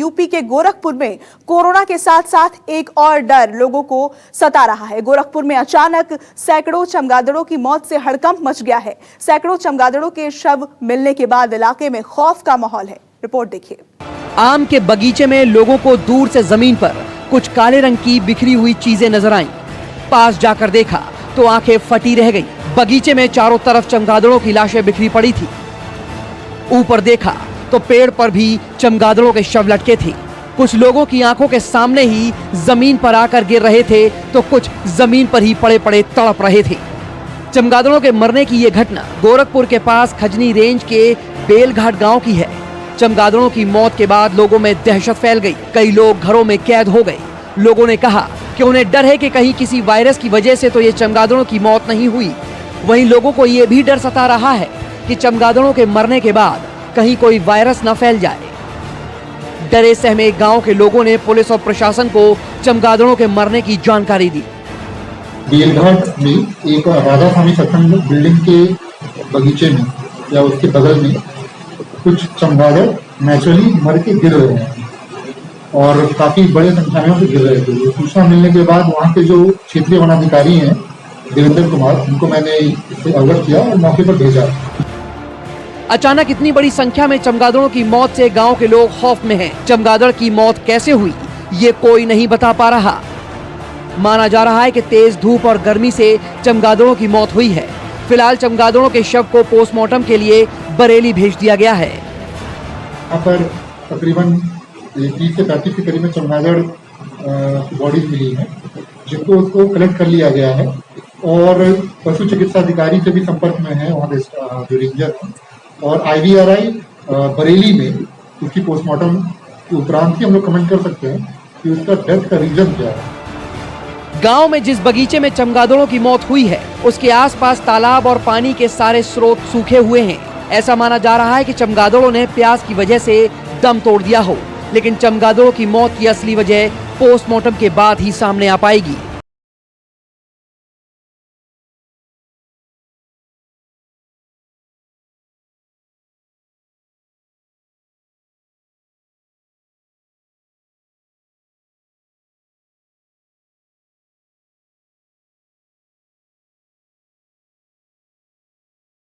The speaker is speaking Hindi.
यूपी के गोरखपुर में कोरोना के साथ साथ एक और डर लोगों को सता रहा है। गोरखपुर में अचानक सैकड़ों चमगादड़ों की मौत से हड़कंप मच गया है। सैकड़ों चमगादड़ों के शव मिलने के बाद इलाके में खौफ का माहौल है। रिपोर्ट देखिए। आम के बगीचे में लोगों को दूर से जमीन पर कुछ काले रंग की बिखरी हुई चीजें नजर आईं। पास जाकर देखा तो आंखें फटी रह गई। बगीचे में चारों तरफ चमगादड़ों की लाशें बिखरी पड़ी थी। ऊपर देखा तो पेड़ पर भी चमगादड़ों के शव लटके थे। कुछ लोगों की आंखों के सामने ही जमीन पर आकर गिर रहे थे तो कुछ जमीन पर ही पड़े पड़े तड़प रहे थे। चमगादड़ों के मरने की ये घटना गोरखपुर के पास खजनी रेंज के बेलघाट गांव की है। चमगादड़ों की मौत के बाद लोगों में दहशत फैल गई। कई लोग घरों में कैद हो गए। लोगों ने कहा कि उन्हें डर है कि कहीं किसी वायरस की वजह से तो ये चमगादड़ों की मौत नहीं हुई। वहीं लोगों को ये भी डर सता रहा है कि चमगादड़ों के मरने के बाद कहीं कोई वायरस न फैल जाए। डरे सहमे गांव के लोगों ने पुलिस और प्रशासन को चमगादड़ों के मरने की जानकारी दी। बेलघाट में एक राधा स्वामी सत्संग बिल्डिंग के बगीचे में या उसके बगल में कुछ चमगादड़ नेचुरली मर के गिर रहे हैं और काफी बड़े संख्या में गिर रहे थे। सूचना मिलने के बाद वहाँ के जो क्षेत्रीय वनाधिकारी हैं देवेंद्र कुमार, उनको मैंने इससे अवगत किया और मौके पर भेजा। अचानक इतनी बड़ी संख्या में चमगादड़ों की मौत से गांव के लोग खौफ में हैं। चमगादड़ की मौत कैसे हुई ये कोई नहीं बता पा रहा। माना जा रहा है कि तेज धूप और गर्मी से चमगादड़ों की मौत हुई है। फिलहाल चमगादड़ों के शव को पोस्टमार्टम के लिए बरेली भेज दिया गया है। यहाँ पर तकरीबन 30 से 35 के करीब में चमगादड़ बॉडीज मिली है, जिनको उसको कलेक्ट कर लिया गया है और पशु चिकित्सा अधिकारी से भी संपर्क में है वहाँ जो रेंजर है। और IVRI बरेली में उसकी पोस्टमार्टम के उपरांत ही हम लोग कमेंट कर सकते हैं कि उसका डेथ का रीजन क्या है। गांव में जिस बगीचे में चमगादड़ों की मौत हुई है उसके आसपास तालाब और पानी के सारे स्रोत सूखे हुए हैं। ऐसा माना जा रहा है कि चमगादड़ों ने प्यास की वजह से दम तोड़ दिया हो, लेकिन चमगादड़ों की मौत की असली वजह पोस्टमार्टम के बाद ही सामने आ पाएगी।